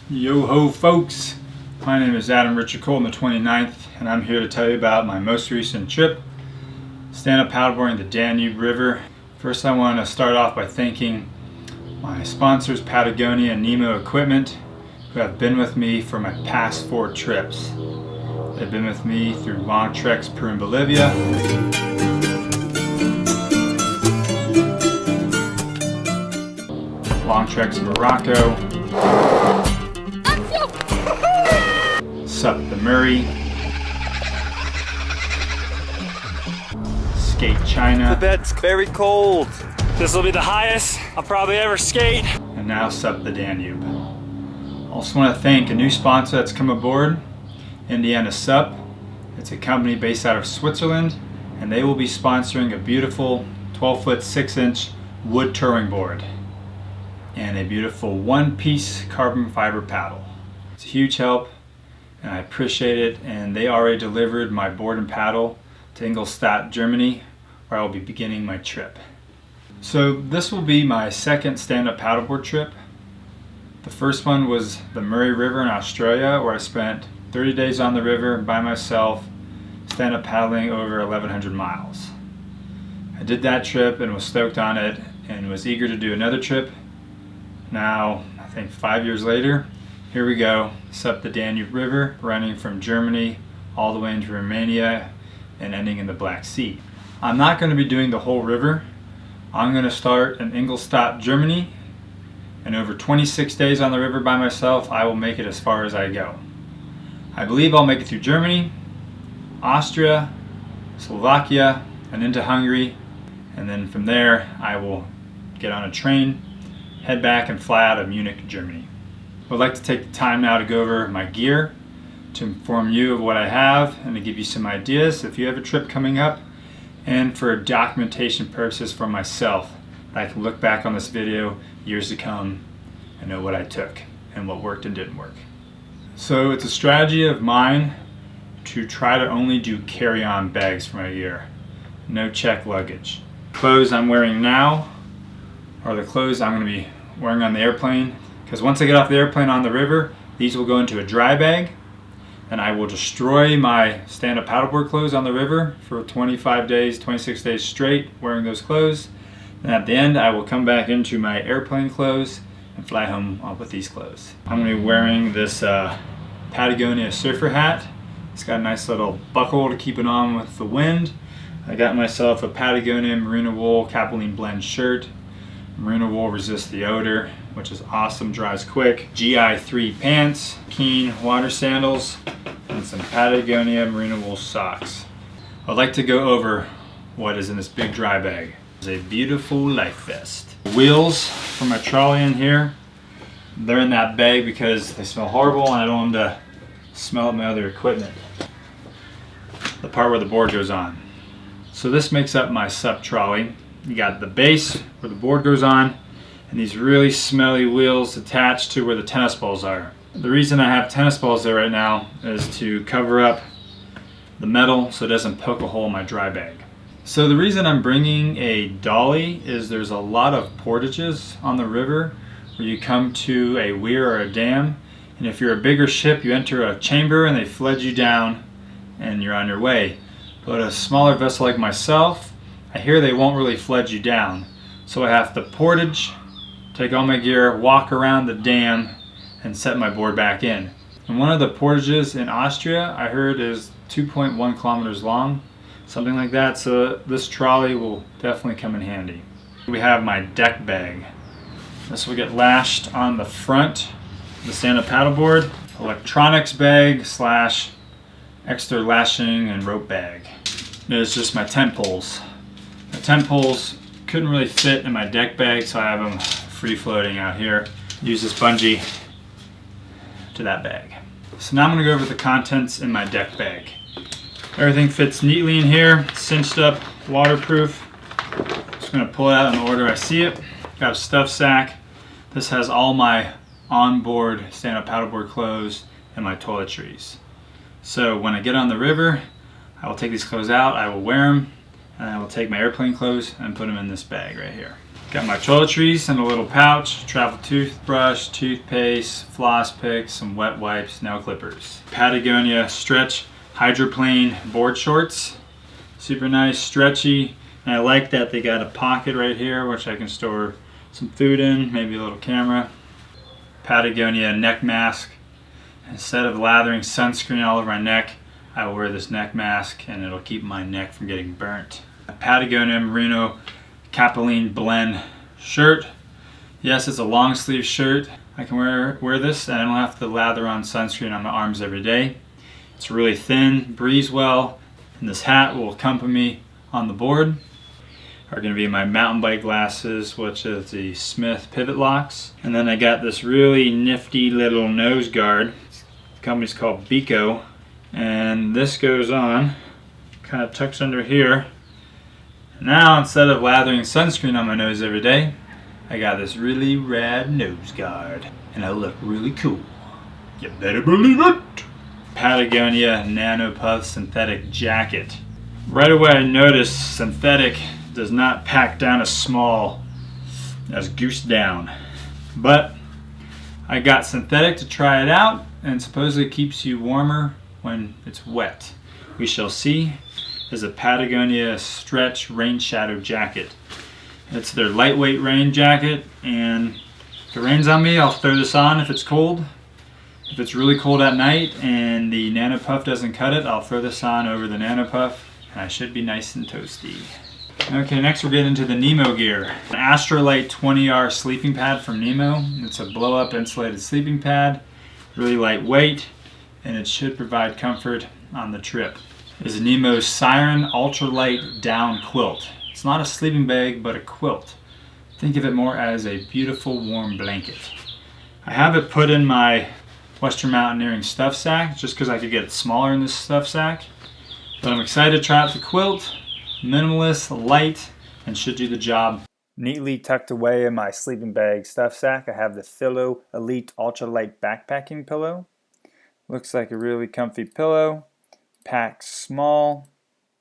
Yo ho folks, my name is Adam Richard Colton, the 29th, and I'm here to tell you about my most recent trip, stand-up paddleboarding the Danube River. First I want to start off by thanking my sponsors Patagonia and Nemo Equipment, who have been with me for my past 4 trips. They've been with me through long treks Peru and Bolivia, long treks in Morocco, SUP the Murray, skate China. The bed's very cold. This will be the highest I'll probably ever skate. And now SUP the Danube. Also want to thank a new sponsor that's come aboard, Indiana SUP. It's a company based out of Switzerland, and they will be sponsoring a beautiful 12-foot 6-inch wood touring board and a beautiful one-piece carbon fiber paddle. It's a huge help and I appreciate it, and they already delivered my board and paddle to Ingolstadt, Germany, where I will be beginning my trip. So this will be my second stand-up paddleboard trip. The first one was the Murray River in Australia, where I spent 30 days on the river by myself, stand-up paddling over 1,100 miles. I did that trip and was stoked on it and was eager to do another trip. Now, I think 5 years later, here we go, SUP the Danube River, running from Germany all the way into Romania and ending in the Black Sea. I'm not going to be doing the whole river. I'm going to start in Ingolstadt, Germany, and over 26 days on the river by myself, I will make it as far as I go. I believe I'll make it through Germany, Austria, Slovakia, and into Hungary, and then from there I will get on a train, head back, and fly out of Munich, Germany. I'd like to take the time now to go over my gear, to inform you of what I have, and to give you some ideas if you have a trip coming up, and for documentation purposes for myself. I can look back on this video years to come and know what I took and what worked and didn't work. So it's a strategy of mine to try to only do carry-on bags for my gear. No check luggage. Clothes I'm wearing now are the clothes I'm going to be wearing on the airplane, because once I get off the airplane on the river, these will go into a dry bag, and I will destroy my stand-up paddleboard clothes on the river for 25 days, 26 days straight wearing those clothes. And at the end, I will come back into my airplane clothes and fly home with these clothes. I'm going to be wearing this Patagonia surfer hat. It's got a nice little buckle to keep it on with the wind. I got myself a Patagonia merino wool capilene blend shirt. Merino wool resists the odor, which is awesome, dries quick. GI3 pants, Keen water sandals, and some Patagonia merino wool socks. I'd like to go over what is in this big dry bag. It's a beautiful life vest. Wheels for my trolley in here. They're in that bag because they smell horrible and I don't want them to smell up my other equipment. The part where the board goes on. So this makes up my SUP trolley. You got the base where the board goes on, and these really smelly wheels attached to where the tennis balls are. The reason I have tennis balls there right now is to cover up the metal so it doesn't poke a hole in my dry bag. So the reason I'm bringing a dolly is there's a lot of portages on the river where you come to a weir or a dam, and if you're a bigger ship, you enter a chamber and they flood you down and you're on your way. But a smaller vessel like myself, I hear they won't really flood you down. So I have to portage, take all my gear, walk around the dam, and set my board back in. And one of the portages in Austria, I heard, is 2.1 kilometers long, something like that. So this trolley will definitely come in handy. We have my deck bag. This will get lashed on the front of the stand-up paddleboard. Electronics bag / extra lashing and rope bag. There's just my tent poles. The tent poles couldn't really fit in my deck bag, so I have them free floating out here. Use this bungee to that bag. So now I'm going to go over the contents in my deck bag. Everything fits neatly in here, cinched up, waterproof. Just going to pull it out in the order I see it. Got a stuff sack. This has all my onboard stand-up paddleboard clothes and my toiletries. So when I get on the river, I will take these clothes out, I will wear them, and I will take my airplane clothes and put them in this bag right here. Got my toiletries in a little pouch, travel toothbrush, toothpaste, floss picks, some wet wipes, nail clippers. Patagonia stretch hydroplane board shorts. Super nice, stretchy, and I like that they got a pocket right here which I can store some food in, maybe a little camera. Patagonia neck mask. Instead of lathering sunscreen all over my neck, I will wear this neck mask and it'll keep my neck from getting burnt. A Patagonia Merino Capilene blend shirt. Yes, it's a long sleeve shirt. I can wear this and I don't have to lather on sunscreen on my arms every day. It's really thin, breathes well, and this hat will accompany me on the board. Are going to be my mountain bike glasses, which is the Smith pivot locks. And then I got this really nifty little nose guard. The company's called Bico. And this goes on, kind of tucks under here. Now instead of lathering sunscreen on my nose every day, I got this really rad nose guard. And I look really cool. You better believe it! Patagonia Nano Puff synthetic jacket. Right away I noticed synthetic does not pack down as small as Goose Down. But I got synthetic to try it out, and supposedly keeps you warmer when it's wet. We shall see. Is a Patagonia stretch rain shadow jacket. It's their lightweight rain jacket, and if it rains on me, I'll throw this on if it's cold. If it's really cold at night and the Nano Puff doesn't cut it, I'll throw this on over the Nano Puff, and I should be nice and toasty. Okay, next we're getting into the Nemo gear. An Astrolite 20R sleeping pad from Nemo. It's a blow-up insulated sleeping pad, really lightweight, and it should provide comfort on the trip. This is Nemo's Siren Ultralight Down Quilt. It's not a sleeping bag, but a quilt. Think of it more as a beautiful warm blanket. I have it put in my Western Mountaineering stuff sack, just because I could get it smaller in this stuff sack. But I'm excited to try out the quilt. Minimalist, light, and should do the job. Neatly tucked away in my sleeping bag stuff sack, I have the Philo Elite Ultralight Backpacking Pillow. Looks like a really comfy pillow. Packs small,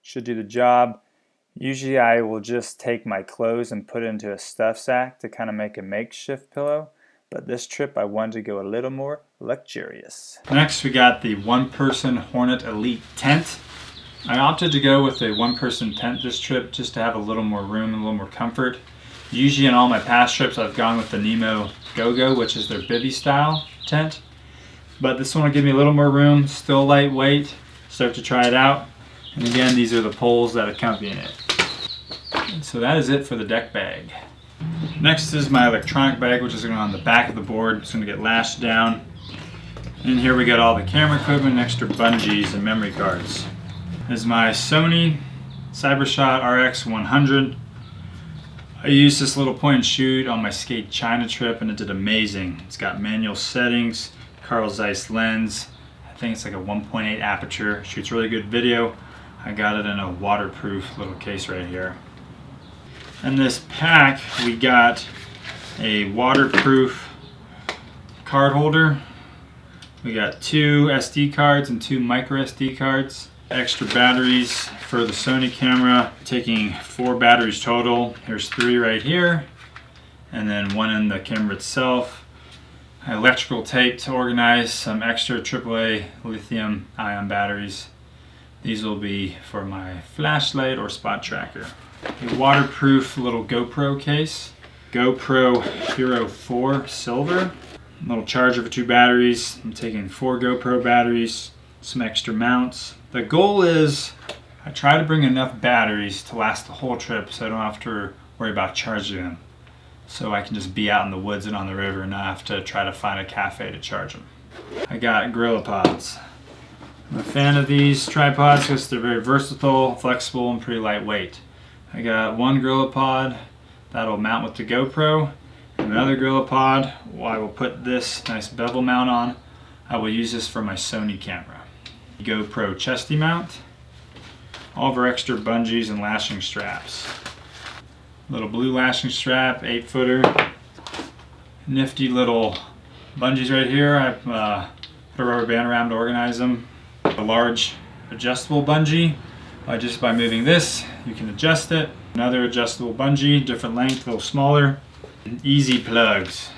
should do the job. Usually I will just take my clothes and put it into a stuff sack to kind of make a makeshift pillow. But this trip I wanted to go a little more luxurious. Next we got the one-person Hornet Elite tent. I opted to go with a one-person tent this trip just to have a little more room and a little more comfort. Usually in all my past trips I've gone with the Nemo Go-Go, which is their bivvy style tent. But this one will give me a little more room, still lightweight. Stoked to try it out. And again, these are the poles that accompany it. And so that is it for the deck bag. Next is my electronic bag, which is going on the back of the board. It's going to get lashed down. And here we got all the camera equipment, extra bungees, and memory cards. This is my Sony CyberShot RX100. I used this little point and shoot on my Skate China trip and it did amazing. It's got manual settings, Carl Zeiss lens. I think it's like a 1.8 aperture. Shoots really good video. I got it in a waterproof little case right here. In this pack we got a waterproof card holder. We got 2 SD cards and 2 micro SD cards. Extra batteries for the Sony camera, taking 4 batteries total. There's 3 right here, and then 1 in the camera itself. Electrical tape to organize some extra AAA lithium ion batteries. These will be for my flashlight or spot tracker. A waterproof little GoPro case. GoPro Hero 4 Silver. A little charger for 2 batteries. I'm taking 4 GoPro batteries, some extra mounts. The goal is I try to bring enough batteries to last the whole trip so I don't have to worry about charging them. So I can just be out in the woods and on the river and not have to try to find a cafe to charge them. I got GorillaPods. I'm a fan of these tripods because they're very versatile, flexible, and pretty lightweight. I got one GorillaPod that'll mount with the GoPro, and another GorillaPod I will put this nice bevel mount on. I will use this for my Sony camera. GoPro chesty mount, all of our extra bungees and lashing straps. Little blue lashing strap, 8-footer. Nifty little bungees right here. I put a rubber band around to organize them. A large adjustable bungee. Just by moving this, you can adjust it. Another adjustable bungee, different length, a little smaller. And easy plugs.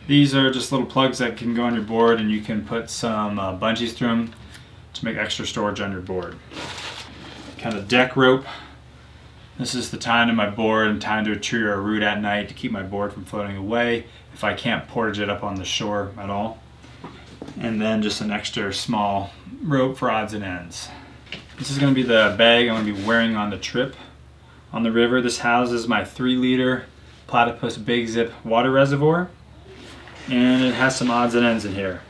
These are just little plugs that can go on your board, and you can put some bungees through them to make extra storage on your board. Kind of deck rope. This is to tie into my board and tie into a tree or a root at night to keep my board from floating away if I can't portage it up on the shore at all. And then just an extra small rope for odds and ends. This is going to be the bag I'm going to be wearing on the trip on the river. This houses my 3-liter Platypus Big Zip water reservoir. And it has some odds and ends in here.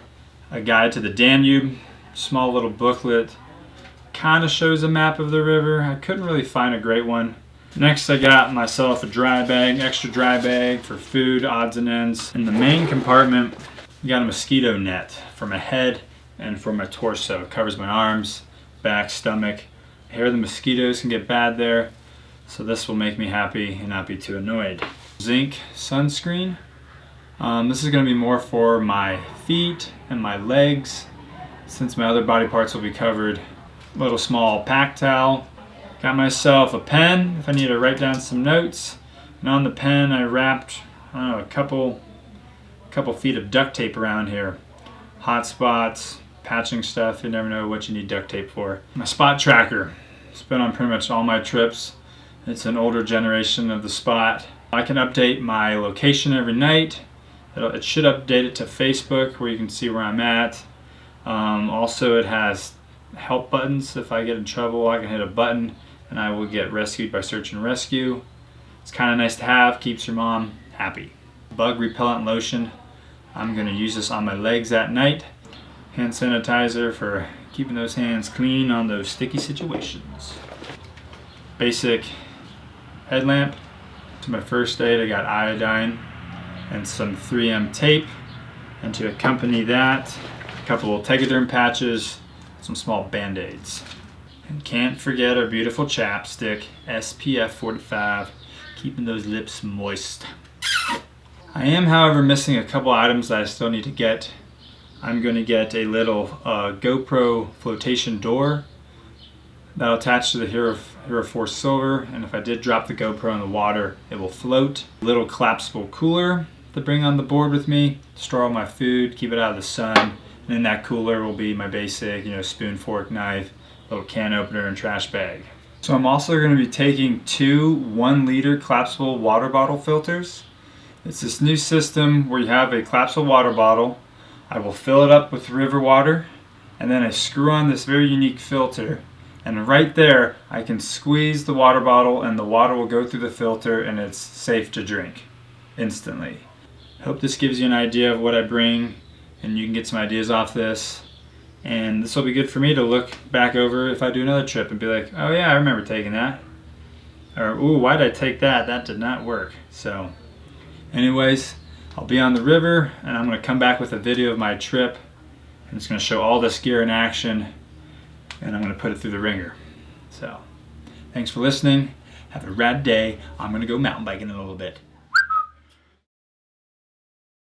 A guide to the Danube, small little booklet, kind of shows a map of the river. I couldn't really find a great one. Next I got myself a dry bag, extra dry bag for food, odds and ends. In the main compartment, I got a mosquito net for my head and for my torso. It covers my arms, back, stomach. I hear the mosquitoes can get bad there, so this will make me happy and not be too annoyed. Zinc sunscreen. This is going to be more for my feet and my legs, since my other body parts will be covered. A little small pack towel. Got myself a pen if I need to write down some notes. And on the pen I wrapped, I don't know, a couple feet of duct tape around here. Hot spots, patching stuff, you never know what you need duct tape for. My spot tracker. It's been on pretty much all my trips. It's an older generation of the Spot. I can update my location every night. It should update it to Facebook where you can see where I'm at. Also it has help buttons. If I get in trouble, I can hit a button and I will get rescued by search and rescue. It's kind of nice to have, keeps your mom happy. Bug repellent lotion. I'm going to use this on my legs at night. Hand sanitizer for keeping those hands clean on those sticky situations. Basic headlamp. To my first aid I got iodine and some 3M tape, and to accompany that a couple of Tegaderm patches, some small band-aids. And can't forget our beautiful chapstick, SPF 45, keeping those lips moist. I am, however, missing a couple items that I still need to get. I'm going to get a little GoPro flotation door that'll attach to the Hero 4 Silver, and if I did drop the GoPro in the water, it will float. A little collapsible cooler to bring on the board with me, store all my food, keep it out of the sun, and in that cooler will be my basic, spoon, fork, knife, little can opener, and trash bag. So I'm also going to be taking 2 1-liter collapsible water bottle filters. It's this new system where you have a collapsible water bottle. I will fill it up with river water, and then I screw on this very unique filter. And right there, I can squeeze the water bottle and the water will go through the filter and it's safe to drink instantly. Hope this gives you an idea of what I bring and you can get some ideas off this. And this will be good for me to look back over if I do another trip and be like, oh yeah, I remember taking that. Or, ooh, why did I take that? That did not work. So, anyways, I'll be on the river and I'm going to come back with a video of my trip. And it's going to show all this gear in action. And I'm going to put it through the ringer. So, thanks for listening. Have a rad day. I'm going to go mountain biking in a little bit.